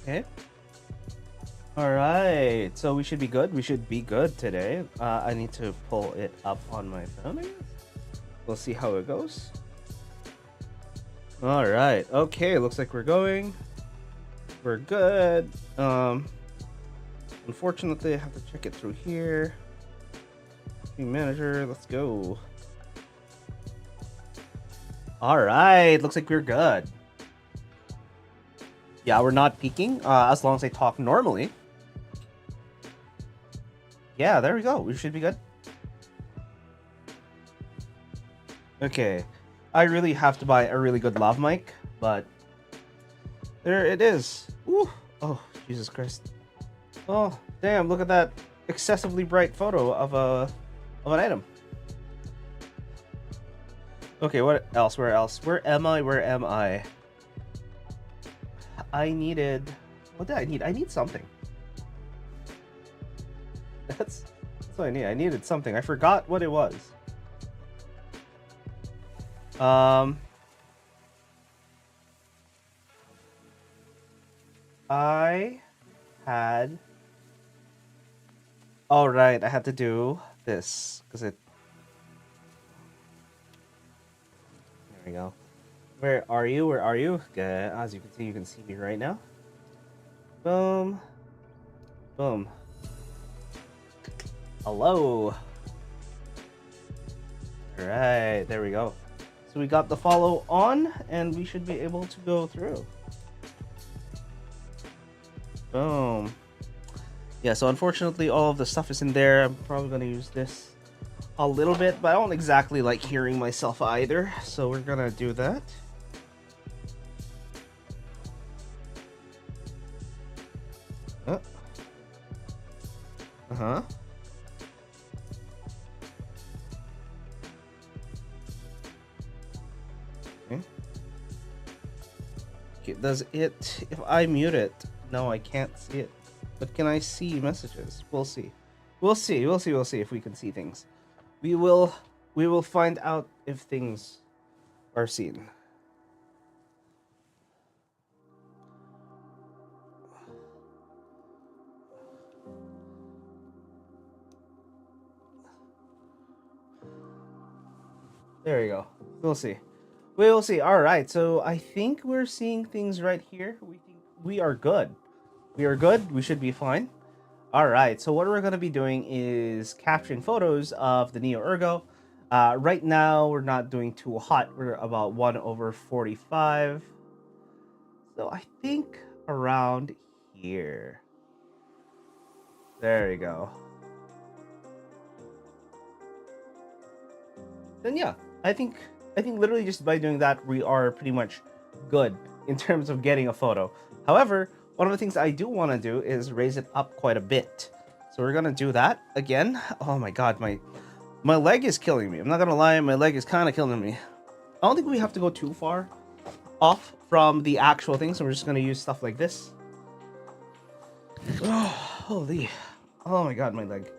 Okay. All right. So we should be good. We should be good today. I need to pull it up on my phone, I guess. We'll see how it goes. All right. Okay. Looks like we're going. We're good. Unfortunately, I have to check it through here. Team manager. Let's go. All right. Looks like we're good. Yeah, we're not peeking. As long as I talk normally. Yeah, there we go. We should be good. Okay. I really have to buy a really good lav mic, but there it is. Ooh. Oh, Jesus Christ. Oh, damn, look at that excessively bright photo of an item. Okay, what else? Where else? Where am I? Where am I? I needed... What did I need? I need something. That's what I need. I needed something. I forgot what it was. I had... All right, I had to do this because it... There we go. Where are you? Where are you? As you can see me right now. Boom. Boom. Hello. All right, there we go. So we got the follow on, and we should be able to go through. Boom. Yeah, so unfortunately all of the stuff is in there. I'm probably going to use this a little bit, but I don't exactly like hearing myself either. So we're going to do that. Uh-huh. Okay. Okay, does it... If I mute it... No, I can't see it. But can I see messages? We'll see. We'll see if we can see things. We will find out if things are seen. There we go. We'll see. We will see. All right. So I think we're seeing things right here. We think we are good. We are good. We should be fine. All right. So what we're going to be doing is capturing photos of the Neo Ergo. Right now, we're not doing too hot. We're about 1/45. So I think around here. There you go. Then yeah, I think literally just by doing that, we are pretty much good in terms of getting a photo. However, one of the things I do want to do is raise it up quite a bit. So we're gonna do that again. Oh my god, my leg is killing me. I'm not gonna lie, my leg is kind of killing me. I don't think we have to go too far off from the actual thing, so we're just gonna use stuff like this. Oh, holy. Oh my god, my leg.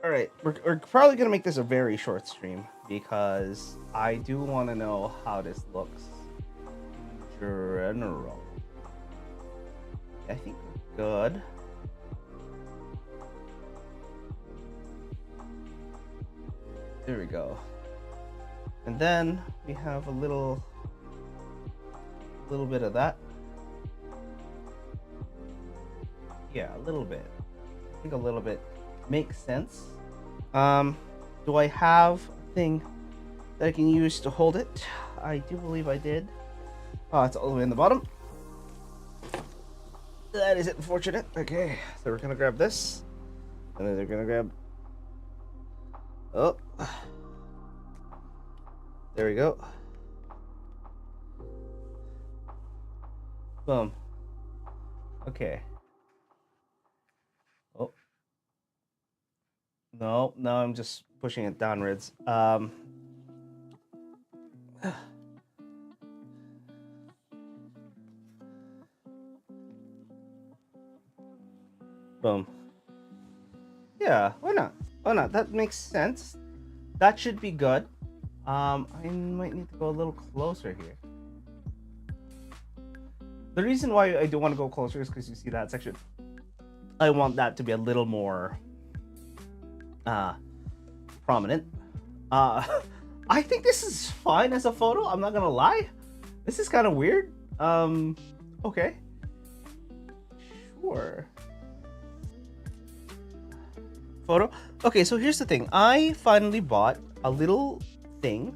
Alright, we're probably gonna make this a very short stream because I do want to know how this looks in general. I think we're good. There we go. And then we have a little bit of that. Yeah, a little bit. I think a little bit makes sense. Do I have a thing that I can use to hold it? I do believe I did. Oh, it's all the way in the bottom. That is unfortunate. Okay, so we're gonna grab this, and then they're gonna grab... Oh, there we go. Boom. Okay. Oh. No, I'm just pushing it downwards. Boom. Yeah, why not? Why not? That makes sense. That should be good. I might need to go a little closer here. The reason why I do want to go closer is because you see that section. I want that to be a little more prominent. I think this is fine as a photo. I'm not gonna lie. This is kind of weird. Okay. Sure. Photo. Okay, so here's the thing. I finally bought a little thing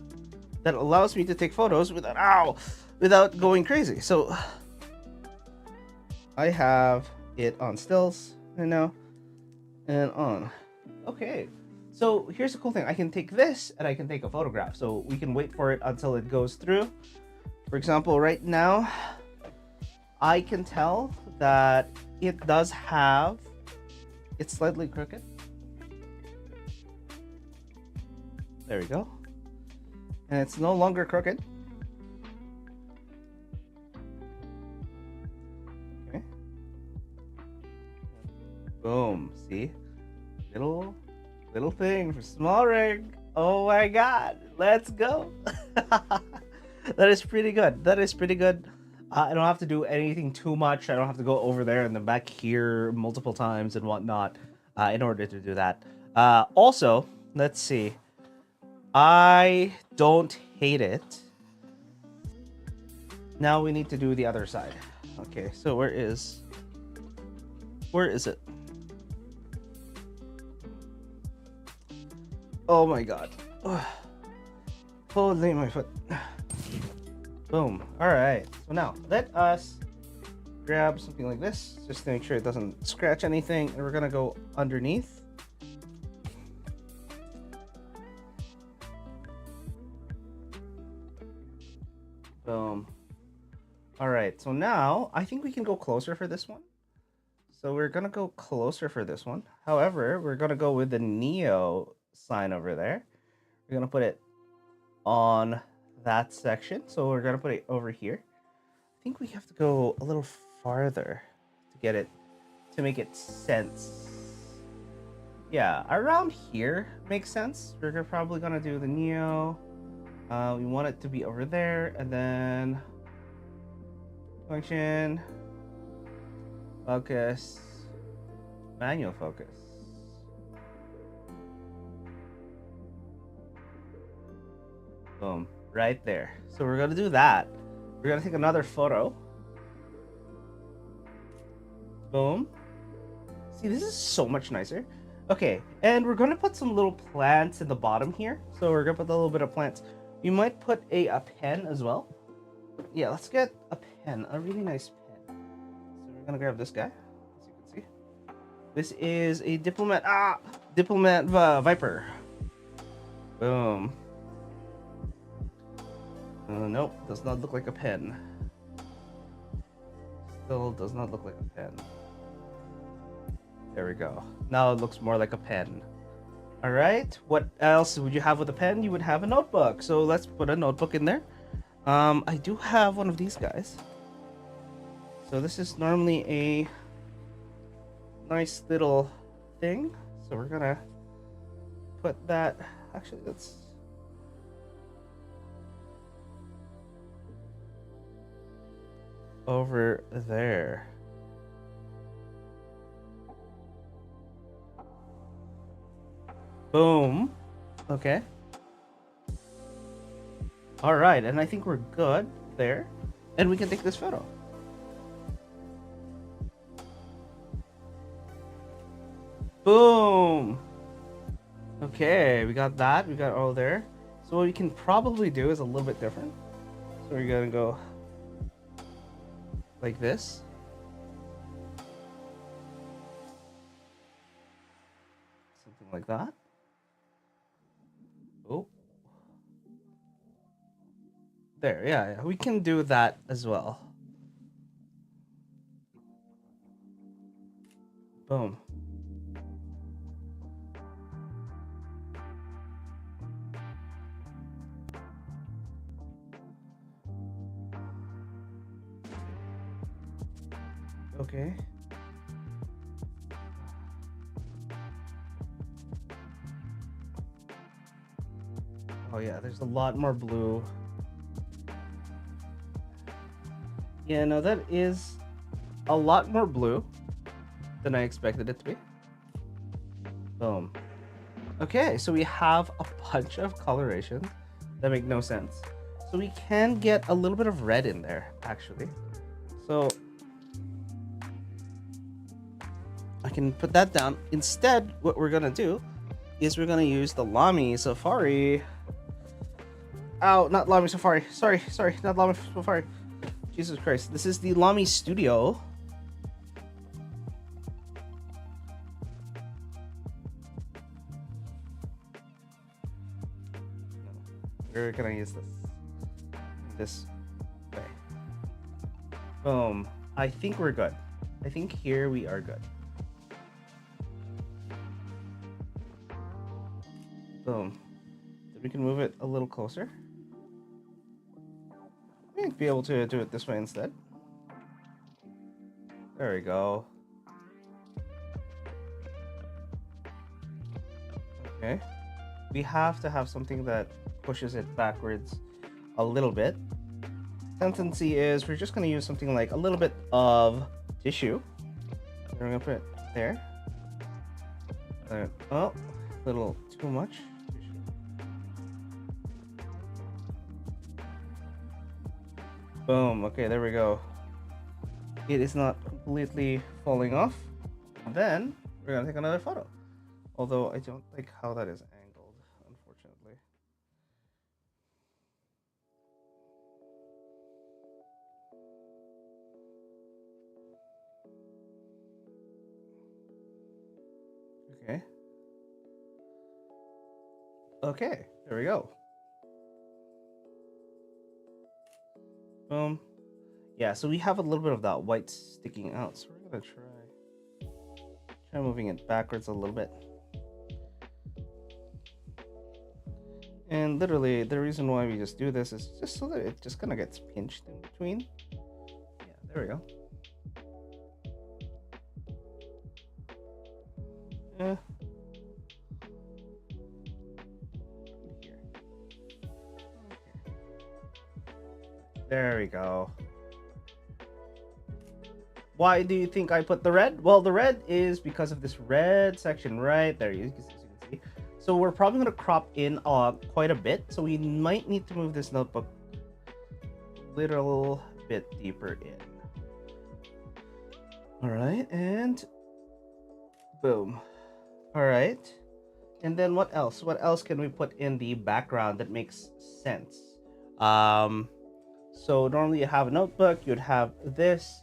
that allows me to take photos without going crazy. So I have it on stills right now and on. Okay. So here's the cool thing. I can take this and I can take a photograph. So we can wait for it until it goes through. For example, right now, I can tell that it does have, it's slightly crooked. There we go. And it's no longer crooked. Okay. Boom. See? Little thing for small rig. Oh my god. Let's go. That is pretty good. That is pretty good. I don't have to do anything too much. I don't have to go over there and then back here multiple times and whatnot in order to do that. Also, let's see. I don't hate it. Now we need to do the other side. Okay, so where is it? Oh my god. Holy my foot. Boom. Alright. So now let us grab something like this just to make sure it doesn't scratch anything. And we're gonna go underneath. Boom. Alright, so now I think we can go closer for this one. So we're gonna go closer for this one. However, we're gonna go with the Neo sign over there. We're gonna put it on that section. So we're gonna put it over here. I think we have to go a little farther to get it to make it sense. Yeah, around here makes sense. We're probably gonna do the Neo. We want it to be over there, and then function, focus, manual focus. Boom, right there. So we're gonna do that. We're gonna take another photo. Boom. See, this is so much nicer. Okay, and we're gonna put some little plants in the bottom here. So we're gonna put a little bit of plants. We might put a pen as well. Yeah, let's get a pen, a really nice pen. So we're gonna grab this guy, as you can see. This is a Diplomat, Diplomat Viper. Boom. Nope, does not look like a pen. Still does not look like a pen. There we go. Now it looks more like a pen. All right, what else would you have with a pen? You would have a notebook. So let's put a notebook in there. I do have one of these guys. So this is normally a nice little thing. So we're gonna put that, actually let's, over there. Boom. Okay. All right, and I think we're good there. And we can take this photo. Boom. Okay, we got that. We got all there. So what we can probably do is a little bit different. So we're gonna go like this. Something like that. Oh. There, yeah, we can do that as well. Boom. Okay. Oh yeah, there's a lot more blue. Yeah, no, that is a lot more blue than I expected it to be. Boom. Okay, so we have a bunch of colorations that make no sense. So we can get a little bit of red in there, actually. So I can put that down. Instead, what we're gonna do is we're gonna use the Lamy Safari. Oh, not Lamy Safari. Sorry, not Lamy Safari. Jesus Christ. This is the Lamy Studio. We're gonna use this way. Boom. I think we're good. I think here we are good. Boom. Then we can move it a little closer. We might be able to do it this way instead. There we go. Okay. We have to have something that pushes it backwards a little bit. Tendency is we're just going to use something like a little bit of tissue. We're going to put it there. Oh, a little too much. Boom. Okay, there we go. It is not completely falling off. Then we're going to take another photo. Although I don't like how that is angled, unfortunately. Okay. Okay, there we go. Boom. Yeah, so we have a little bit of that white sticking out. So we're gonna try moving it backwards a little bit. And literally, the reason why we just do this is just so that it just kind of gets pinched in between. Yeah, there we go. Yeah. Here. There we go. Why do you think I put the red? Well, the red is because of this red section right there. You can see. So we're probably going to crop in quite a bit. So we might need to move this notebook a little bit deeper in. All right, and boom. All right. And then what else? What else can we put in the background that makes sense? So normally you have a notebook, you'd have this,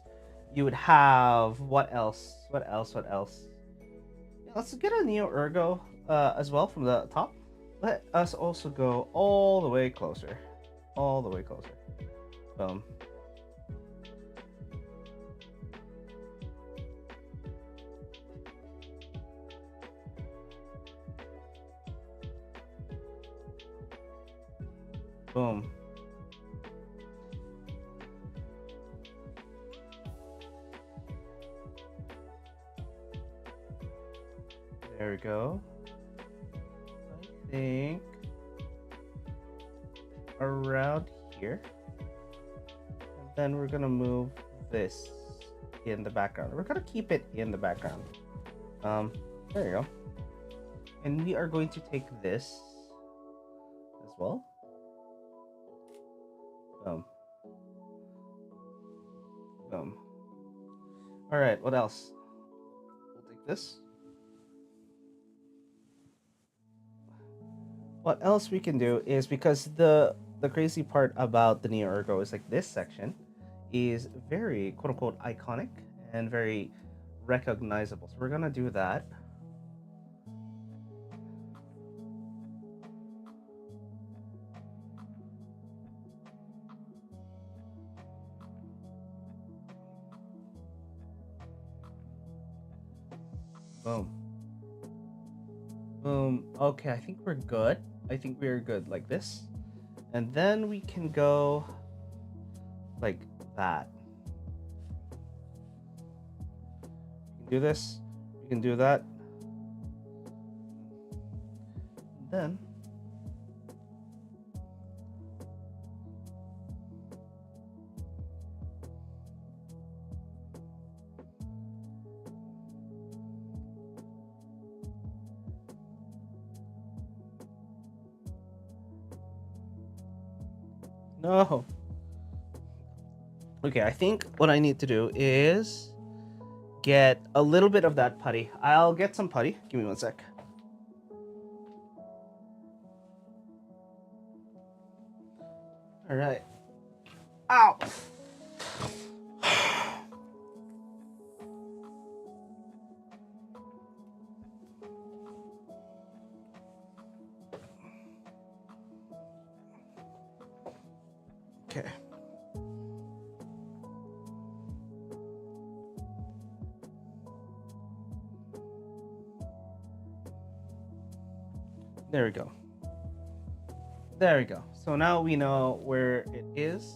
you would have what else? What else? Yeah, let's get a Neo Ergo as well from the top. Let us also go all the way closer. All the way closer. Boom. Boom. There we go. I think around here. And then we're gonna move this in the background. We're gonna keep it in the background. There you go. And we are going to take this as well. Boom. All right, what else? We'll take this. What else we can do is, because the crazy part about the Neo Ergo is like this section is very quote unquote iconic and very recognizable. So we're gonna do that. Boom. Boom. Okay, I think we're good. I think we're good like this. And then we can go like that. We can do this. We can do that. Then No. Okay, I think what I need to do is get a little bit of that putty. I'll get some putty. Give me one sec. All right. Ow. Okay. There we go. There we go. So now we know where it is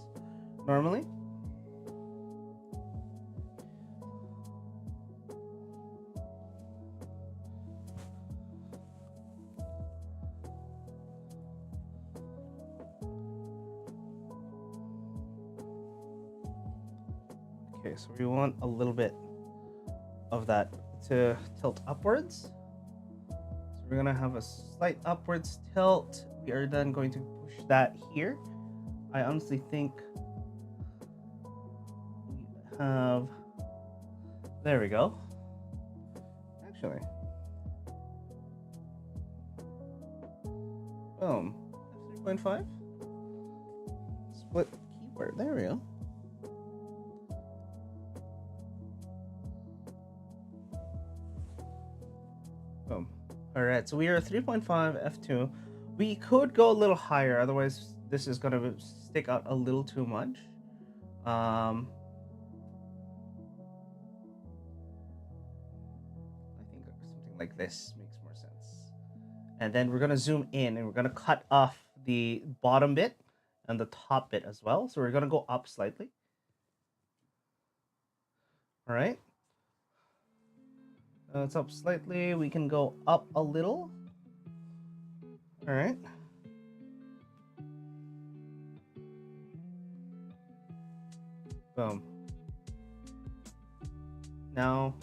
normally. Okay, so we want a little bit of that to tilt upwards. So we're gonna have a slight upwards tilt. We are then going to push that here. I honestly think we have, there we go. Actually, boom, 3.5. Split keyboard, there we go. Boom. All right, so we are 3.5 f2. We could go a little higher, otherwise this is gonna stick out a little too much. I think something like this makes more sense. And then we're gonna zoom in and we're gonna cut off the bottom bit and the top bit as well. So we're gonna go up slightly. All right. It's up slightly. We can go up a little. All right. Boom. Now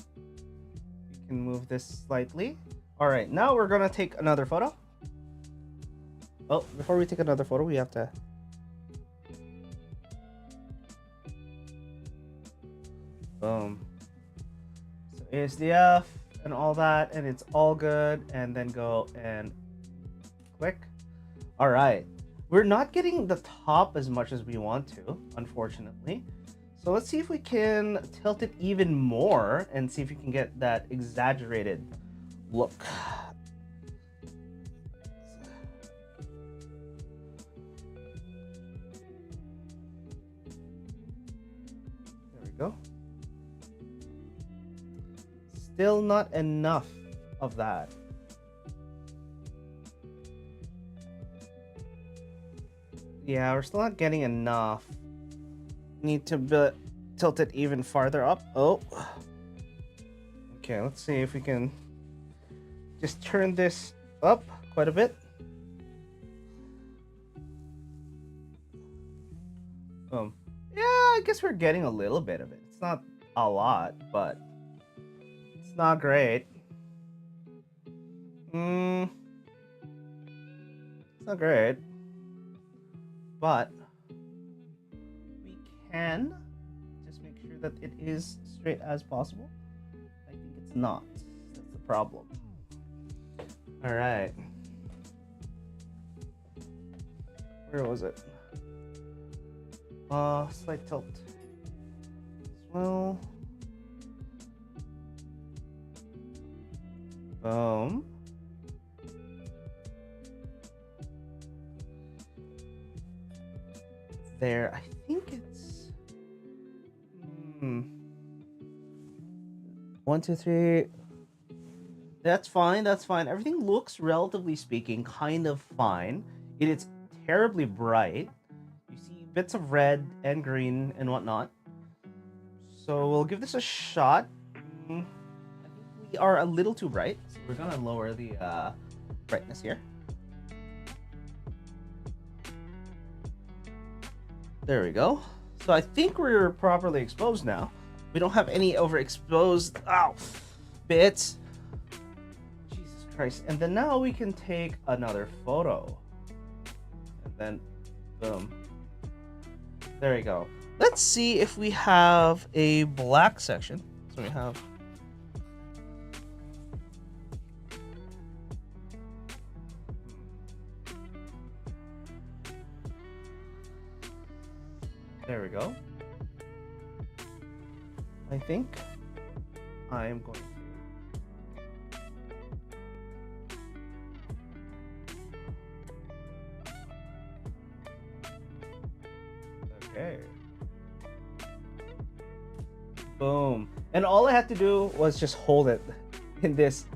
we can move this slightly. All right, now we're gonna take another photo. Oh, before we take another photo, we have to. Boom. So ASDF and all that, and it's all good. And then go and click. All right. We're not getting the top as much as we want to, unfortunately. So let's see if we can tilt it even more and see if we can get that exaggerated look. There we go. Still not enough of that. Yeah, we're still not getting enough. Need to tilt it even farther up. Oh. Okay, let's see if we can just turn this up quite a bit. Yeah, I guess we're getting a little bit of it. It's not a lot, but it's not great. It's not great. But we can just make sure that it is straight as possible. I think it's not. That's the problem. All right. Where was it? Slight tilt as well. Boom. There, I think it's 1, 2, 3. That's fine. That's fine. Everything looks, relatively speaking, kind of fine. It is terribly bright. You see bits of red and green and whatnot. So we'll give this a shot. I think we are a little too bright, so we're gonna lower the brightness here. There we go. So I think we're properly exposed now. We don't have any overexposed bits. Jesus Christ. And then now we can take another photo. And then, boom. There we go. Let's see if we have a black section. So we have. There we go. I think I am going to. Okay. Boom. And all I had to do was just hold it in this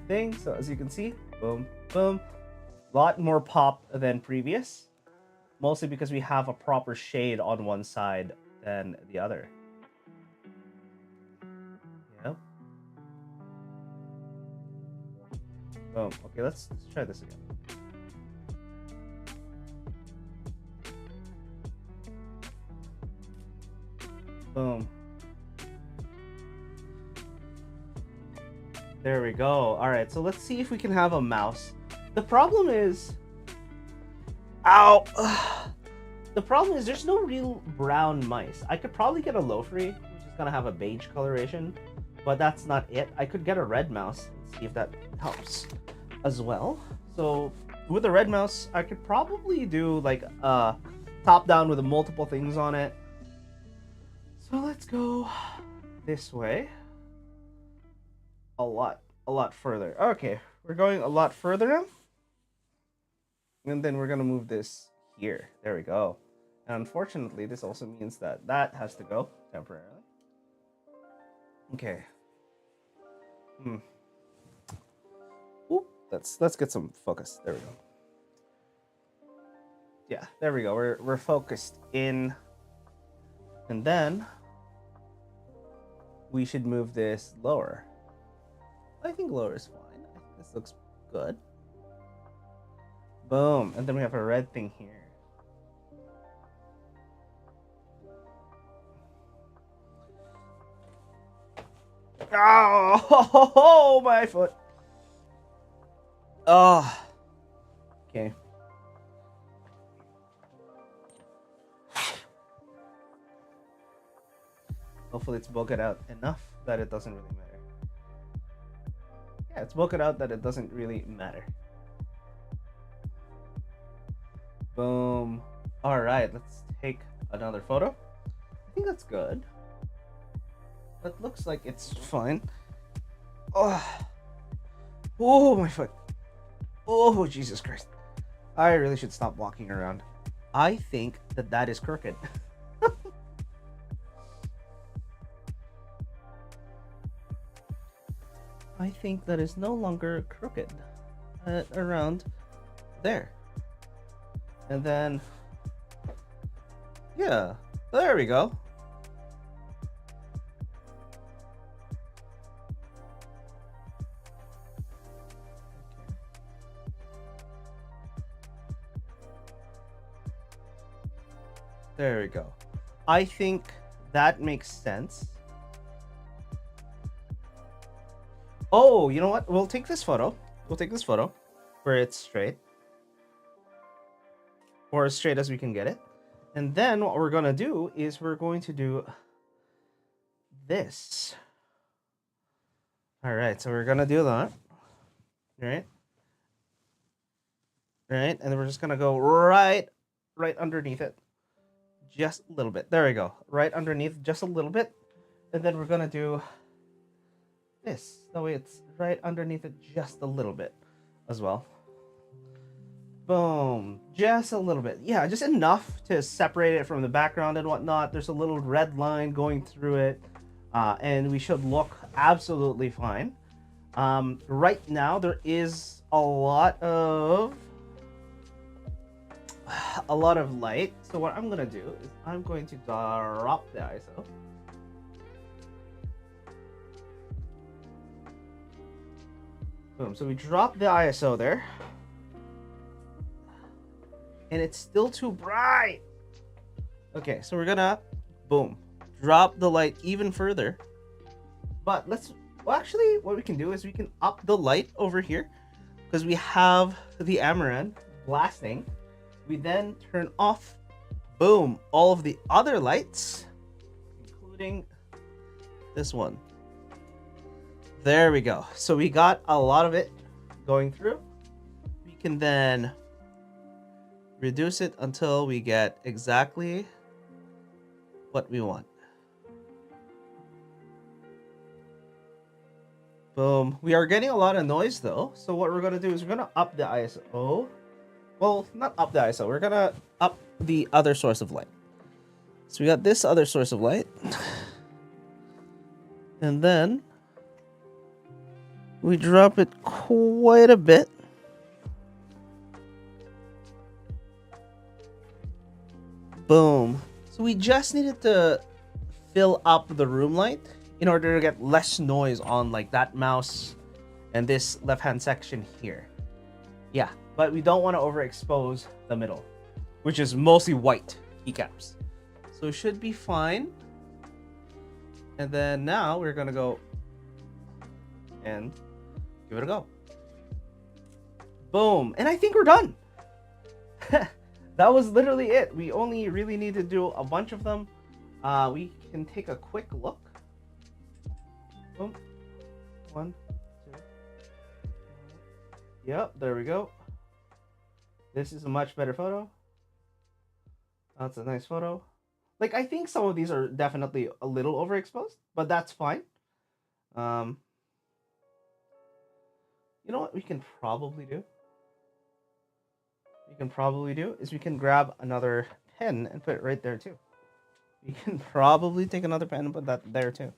thing. So as you can see, boom, boom. A lot more pop than previous. Mostly because we have a proper shade on one side than the other. Yep. Boom. Okay, let's try this again. Boom. There we go. All right, so let's see if we can have a mouse. The problem is, ow. The problem is there's no real brown mice. I could probably get a Lofree, which is gonna have a beige coloration, but that's not it. I could get a red mouse and see if that helps as well. So with a red mouse, I could probably do like a top down with multiple things on it. So let's go this way. A lot further. Okay, we're going a lot further now. And then we're gonna move this here. There we go. And unfortunately, this also means that that has to go temporarily. Okay. Oop, let's get some focus. There we go. Yeah, there we go. We're focused in. And then we should move this lower. I think lower is fine. I think this looks good. Boom. And then we have a red thing here. Oh, my foot. Oh. Okay. Hopefully it's bulked out enough that it doesn't really matter. Yeah, it's bulked out that it doesn't really matter. Boom. All right, let's take another photo. I think that's good. That looks like it's fine. Oh, my foot. Oh, Jesus Christ. I really should stop walking around. I think that that is crooked. I think that is no longer crooked. Around there. And then, yeah, there we go. There we go. I think that makes sense. Oh, you know what? We'll take this photo. We'll take this photo where it's straight. Or as straight as we can get it. And then what we're going to do is we're going to do this. All right, so we're going to do that. Right? Right? And then we're just going to go right underneath it. Just a little bit. There we go. Right underneath just a little bit. And then we're going to do this. That way it's right underneath it just a little bit as well. Boom. Just a little bit. Yeah, just enough to separate it from the background and whatnot. There's a little red line going through it. And we should look absolutely fine. Right now, there is a lot of light. So what I'm going to do is I'm going to drop the ISO. Boom. So we drop the ISO there. And it's still too bright. Okay, so we're gonna, boom, drop the light even further. But actually, what we can do is we can up the light over here because we have the Amaran blasting. We then turn off Boom. All of the other lights, including this one. There we go. So we got a lot of it going through. We can then reduce it until we get exactly what we want. Boom. We are getting a lot of noise though. So what we're going to do is we're going to up the ISO. Well, not up the ISO. We're going to up the other source of light. So we got this other source of light. And then we drop it quite a bit. Boom. So we just needed to fill up the room light in order to get less noise on like that mouse and this left-hand section here. Yeah, but we don't want to overexpose the middle, which is mostly white keycaps. So it should be fine. And then now we're gonna go and give it a go. Boom. And I think we're done. That was literally it. We only really need to do a bunch of them. We can take a quick look. Boom. 1, 2. Yep, there we go. This is a much better photo. That's a nice photo. Like, I think some of these are definitely a little overexposed, but that's fine. You know what we can probably do? Is we can grab another pen and put it right there too. We can probably take another pen and put that there too.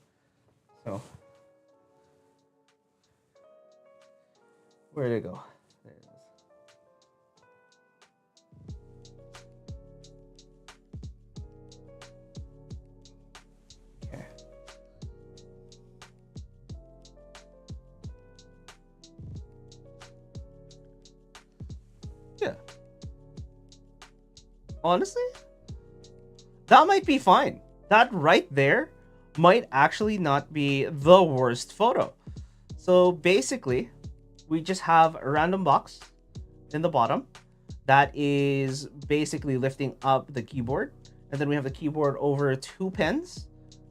So, where did it go? There it is. Okay. Yeah. Honestly, that might be fine. That right there might actually not be the worst photo. So basically, we just have a random box in the bottom that is basically lifting up the keyboard. And then we have the keyboard over 2 pens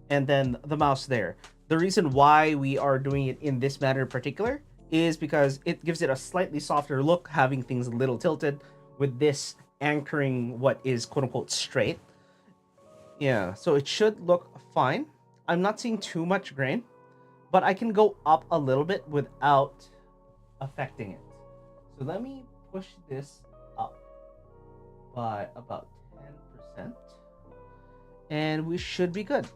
and then the mouse there. The reason why we are doing it in this manner in particular is because it gives it a slightly softer look, having things a little tilted with this anchoring what is quote unquote straight. Yeah, so it should look fine. I'm not seeing too much grain, but I can go up a little bit without affecting it. So let me push this up by about 10%, and we should be good.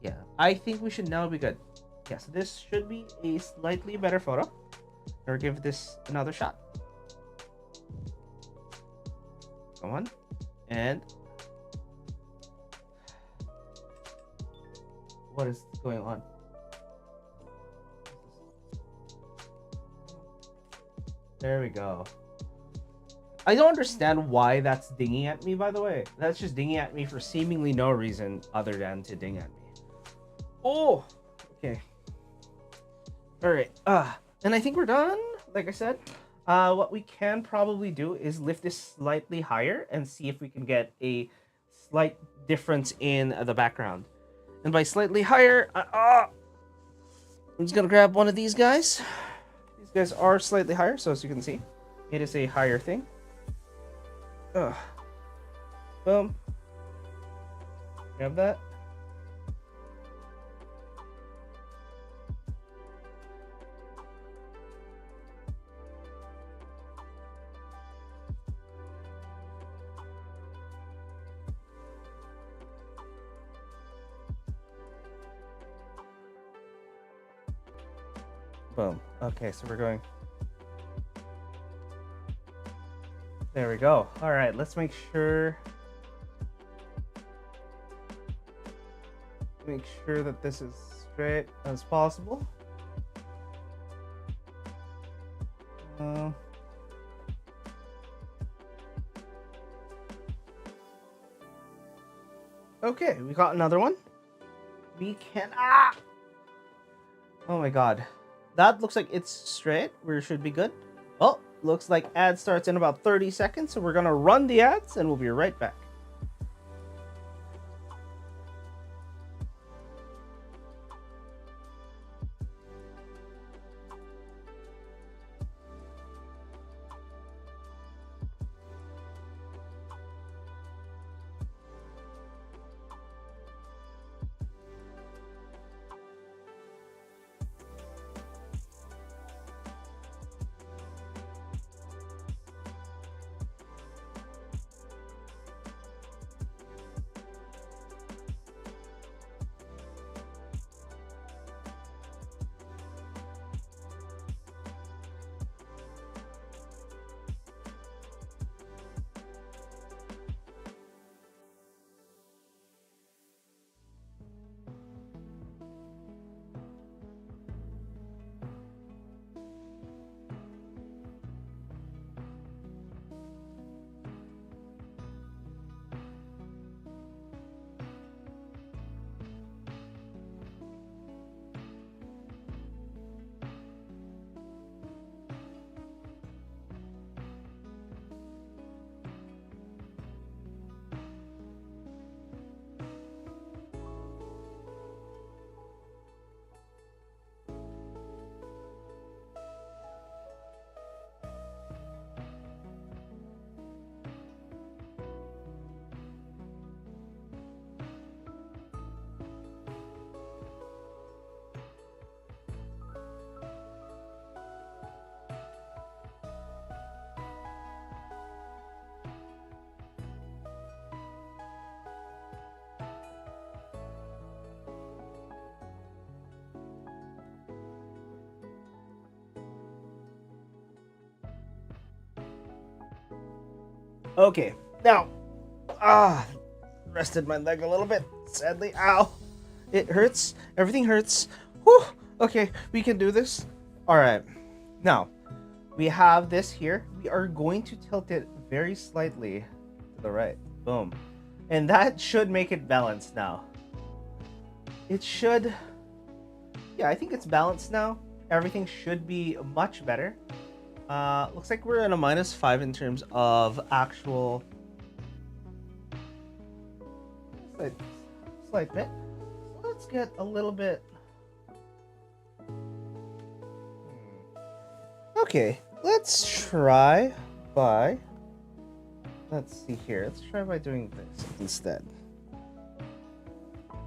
Yeah, I think we should now be good. Yeah, so this should be a slightly better photo. Or give this another shot. Come on. And what is going on? There we go. I don't understand why that's dinging at me, by the way. That's just dinging at me for seemingly no reason other than to ding at me. Oh, okay. All right. And I think we're done. Like I said, what we can probably do is lift this slightly higher and see if we can get a slight difference in the background. And by slightly higher, I'm just gonna grab one of these guys. These guys are slightly higher, so as you can see, it is a higher thing. Boom. Grab that. Boom. Okay, so we're going. There we go. All right, let's make sure that this is straight as possible. Okay, we got another one. We can oh my god. That looks like it's straight. We should be good. Oh, Looks like ad starts in about 30 seconds, so we're gonna run the ads and we'll be right back. Okay, now, rested my leg a little bit, sadly. Ow, it hurts. Everything hurts. Whew. Okay, we can do this. All right, now we have this here. We are going to tilt it very slightly to the right. Boom, and that should make it balanced now. It should. Yeah, I think it's balanced now. Everything should be much better. Looks like we're at a -5 in terms of actual slight bit. So let's get a little bit. Okay, let's try by. Let's see here. Let's try by doing this instead.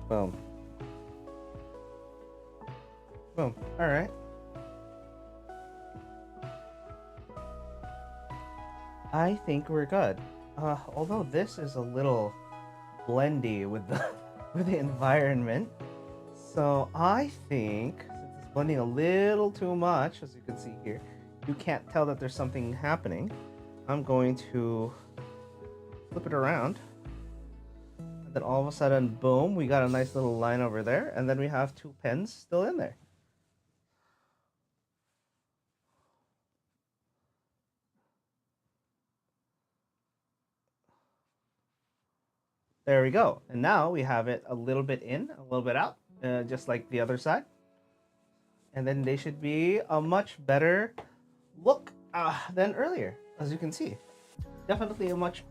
Boom. Boom. All right. I think we're good. Although this is a little blendy with the with the environment, so I think since it's blending a little too much, as you can see here, you can't tell that there's something happening. I'm going to flip it around, and then all of a sudden, boom, we got a nice little line over there, and then we have two pens still in there. There we go. And now we have it a little bit in, a little bit out, just like the other side. And then they should be a much better look than earlier, as you can see. Definitely a much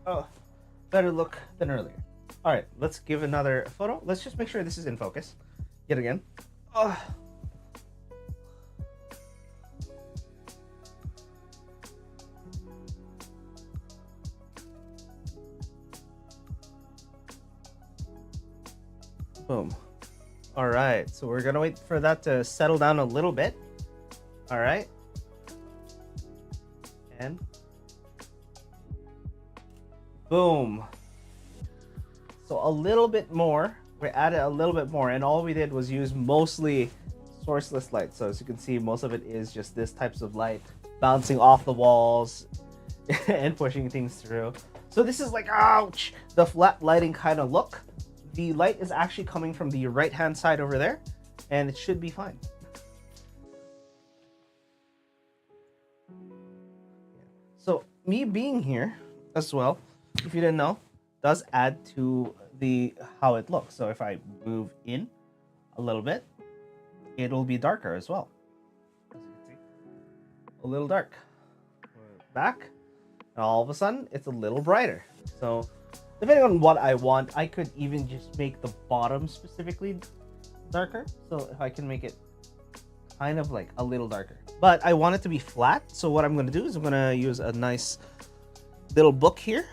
better look than earlier. All right, let's give another photo. Let's just make sure this is in focus. Yet again. Boom. All right, so we're gonna wait for that to settle down a little bit. All right. And boom. So a little bit more. We added a little bit more, and all we did was use mostly sourceless light. So as you can see, most of it is just this types of light bouncing off the walls and pushing things through. So this is like, ouch, the flat lighting kind of look. The light is actually coming from the right-hand side over there, and it should be fine. So me being here as well, if you didn't know, does add to the how it looks. So if I move in a little bit, it'll be darker as well. As you can see, a little dark. back, and all of a sudden it's a little brighter. So depending on what I want, I could even just make the bottom specifically darker. So if I can make it kind of like a little darker, but I want it to be flat. So what I'm going to do is I'm going to use a nice little book here.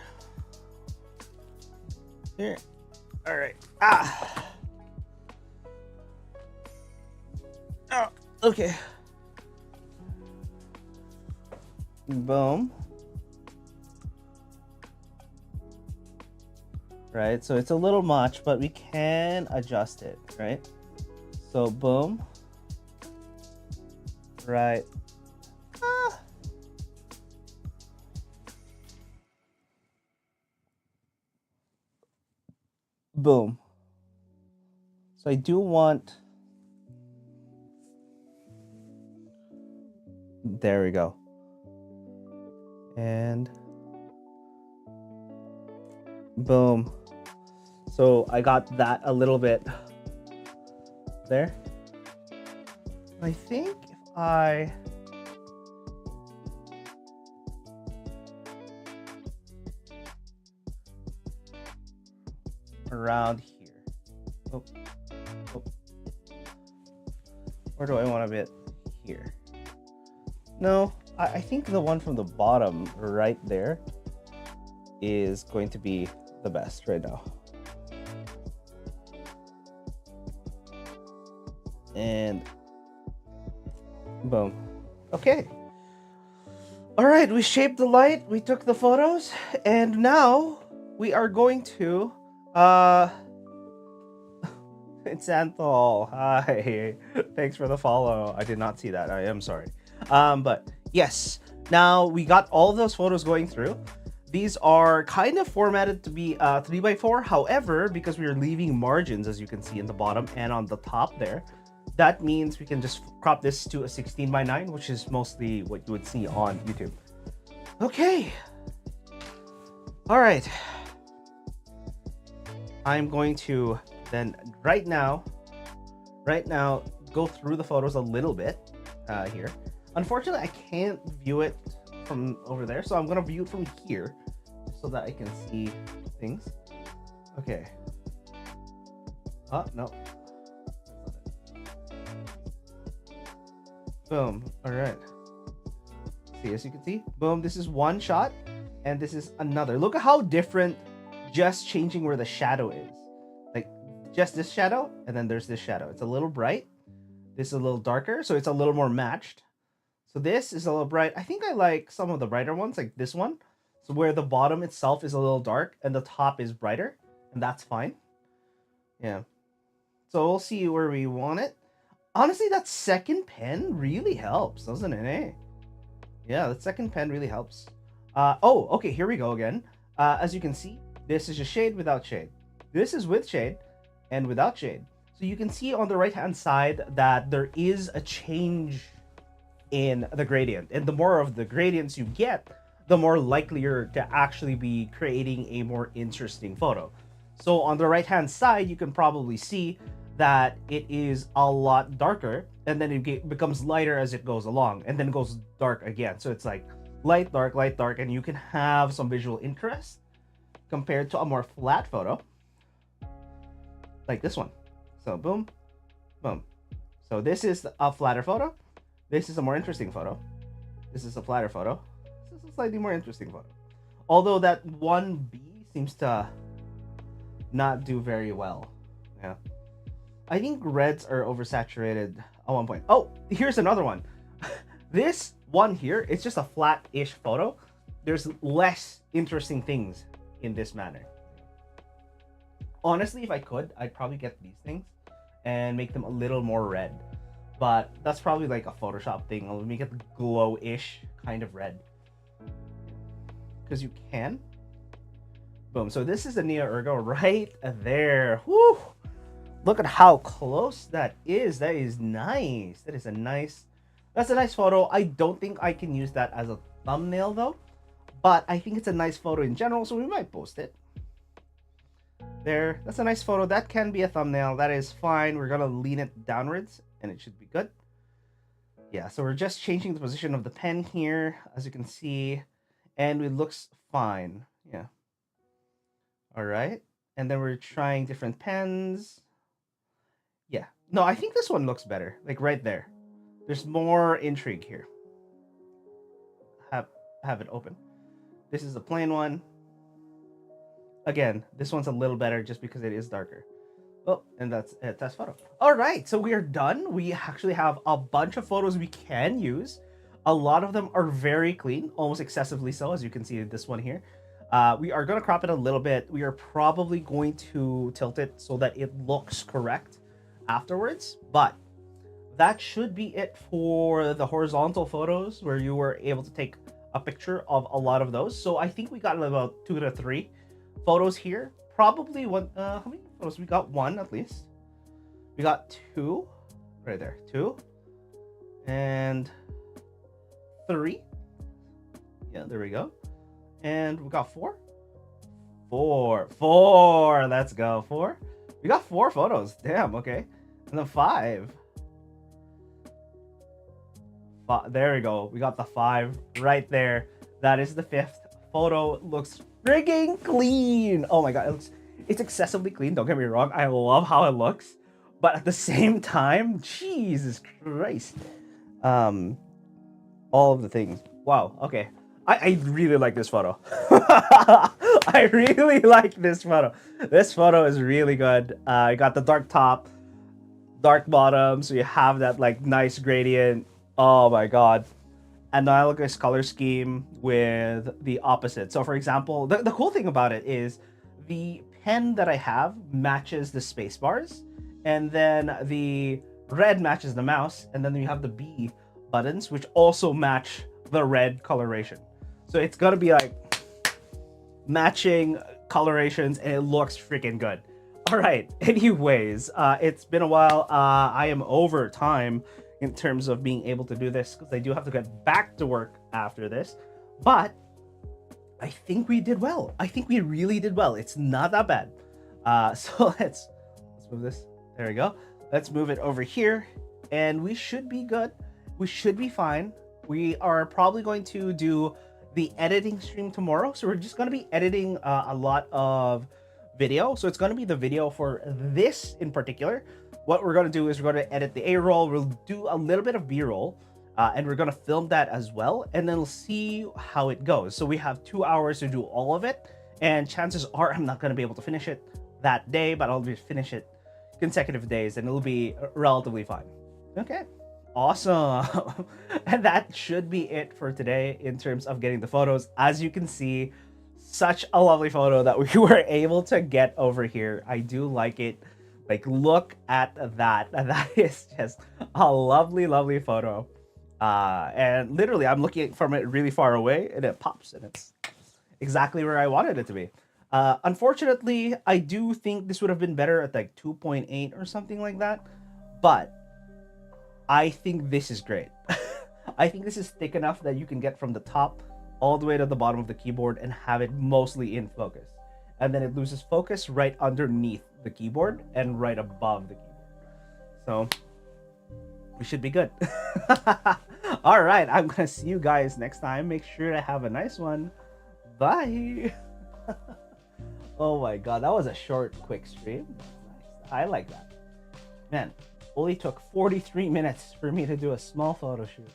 Here. All right. Oh, okay. Boom. Right, so it's a little much, but we can adjust it, right? So boom. Right. Boom. So I do want... There we go. And boom. So I got that a little bit there. I think if I around here. Oh. Oh. Where do I want a bit? Here. No, I think the one from the bottom right there is going to be the best right now. And boom. Okay. All right, we shaped the light, we took the photos, and now we are going to it's Anthol. Hi. Thanks for the follow. I did not see that. I am sorry. But yes, now we got all of those photos going through. These are kind of formatted to be 3x4. However, because we are leaving margins, as you can see in the bottom and on the top there, that means we can just crop this to a 16:9, which is mostly what you would see on YouTube. Okay. All right. I'm going to then right now go through the photos a little bit here. Unfortunately, I can't view it from over there, so I'm gonna view it from here so that I can see things. Okay. Oh, no. Boom. All right. See, as you can see, boom, this is one shot and this is another. Look at how different just changing where the shadow is. Like just this shadow and then there's this shadow. It's a little bright. This is a little darker, so it's a little more matched. So this is a little bright. I think I like some of the brighter ones, like this one. So where the bottom itself is a little dark and the top is brighter, and that's fine. Yeah. So we'll see where we want it. Honestly, that second pen really helps, doesn't it, eh? Yeah, the second pen really helps. Oh, okay, here we go again. As you can see, this is a shade without shade. This is with shade and without shade. So you can see on the right-hand side that there is a change in the gradient. And the more of the gradients you get, the more likely you're to actually be creating a more interesting photo. So on the right-hand side, you can probably see that it is a lot darker, and then it becomes lighter as it goes along, and then it goes dark again. So it's like light, dark, and you can have some visual interest compared to a more flat photo like this one. So boom, boom. So this is a flatter photo. This is a more interesting photo. This is a flatter photo. This is a slightly more interesting photo. Although that 1B seems to not do very well. Yeah. I think reds are oversaturated at one point. Oh, here's another one. This one here, it's just a flat-ish photo. There's less interesting things in this manner. Honestly, if I could, I'd probably get these things and make them a little more red. But that's probably like a Photoshop thing. I'll make it glow-ish kind of red. Because you can. Boom. So this is the Neo Ergo right there. Woo! Look at how close that is. That is nice. That's a nice photo. I don't think I can use that as a thumbnail though. But I think it's a nice photo in general, so we might post it. There. That's a nice photo. That can be a thumbnail. That is fine. We're gonna lean it downwards and it should be good. Yeah, so we're just changing the position of the pen here. As you can see, and it looks fine. Yeah. All right. And then we're trying different pens. Yeah. No, I think this one looks better. Like right there. There's more intrigue here. Have have it open. This is a plain one. Again, this one's a little better just because it is darker. Oh, and that's it. Test photo. All right, so we are done. We actually have a bunch of photos we can use. A lot of them are very clean, almost excessively so, as you can see this one here. We are going to crop it a little bit. We are probably going to tilt it so that it looks correct afterwards. But that should be it for the horizontal photos where you were able to take a picture of a lot of those. So I think we got about 2 to 3 photos here. Probably one. How many photos? We got one at least. We got 2 right there. 2 and 3. Yeah, there we go. And we got 4. 4. Let's go. 4. We got 4 photos. Damn. Okay. And then 5. There we go. We got the 5 right there. That is the 5th photo. Looks frigging clean. Oh my god, it's excessively clean. Don't get me wrong. I love how it looks, but at the same time, Jesus Christ. All of the things. Wow. Okay. I really like this photo. I really like this photo. This photo is really good. You got the dark top, dark bottom, so you have that like nice gradient. Oh my god. Analogous color scheme with the opposite. So for example, the cool thing about it is the pen that I have matches the space bars, and then the red matches the mouse, and then you have the B buttons, which also match the red coloration. So it's gonna be like matching colorations, and it looks freaking good. All right, anyways, it's been a while. I am over time in terms of being able to do this because I do have to get back to work after this, but I think we did well. I think we really did well. It's not that bad. So let's move this. There we go. Let's move it over here, and we should be good. We should be fine. We are probably going to do the editing stream tomorrow, so we're just going to be editing a lot of video. So it's going to be the video for this in particular. What we're going to do is we're going to edit the A-roll. We'll do a little bit of B-roll, and we're going to film that as well, and then we'll see how it goes. So we have 2 hours to do all of it, and chances are I'm not going to be able to finish it that day, but I'll just finish it consecutive days, and it'll be relatively fine. Okay, awesome. And that should be it for today in terms of getting the photos. As you can see, such a lovely photo that we were able to get over here. I do like it. Like, look at that. That is just a lovely, lovely photo. And literally, I'm looking from it really far away, and it pops, and it's exactly where I wanted it to be. Unfortunately, I do think this would have been better at like 2.8 or something like that. But I think this is great. I think this is thick enough that you can get from the top all the way to the bottom of the keyboard and have it mostly in focus. And then it loses focus right underneath the keyboard and right above the keyboard. So we should be good. All right, I'm gonna see you guys next time. Make sure to have a nice one. Bye. Oh my god, that was a short, quick stream. Nice. I like that. Man, only took 43 minutes for me to do a small photo shoot.